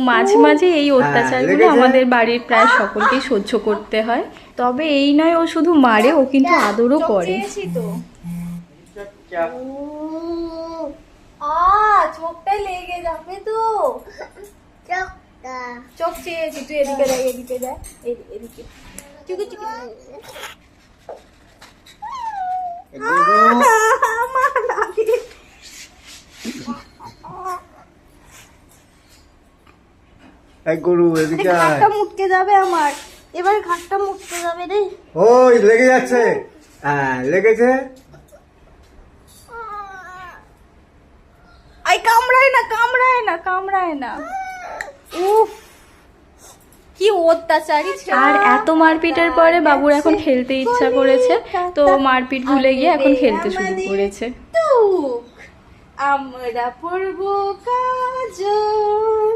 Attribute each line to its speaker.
Speaker 1: মাঝে মাঝে এই অত্যাচারগুলো আমাদের বাড়ির প্রায় সকলকেই সহ্য করতে হয়। তবে এই নয় ও শুধু মারে, ও কিন্তু আদরও করে। তো চোখটা লেগে যাবে তো। চোখ চেয়েছি, তুই এদিকে দেখ, এদিকে দেখ, এদিকে চুকি চুকি।
Speaker 2: গরু এদিকে
Speaker 1: ঘাটটা মুটকে যাবে আমার, এবার ঘাটটা মুটকে যাবে রে।
Speaker 2: ওই লেগে যাচ্ছে। হ্যাঁ লেগেছে।
Speaker 1: আই কামড়ায় না, কামড়ায় না, কামড়ায় না। উফ কি অত্যাচারী। আর এত মারপিটের পরে বাবুর এখন খেলতে ইচ্ছা করেছে, তো মারপিট ভুলে গিয়ে এখন খেলতে শুরু করেছে। আমরা পড়বো কাজল।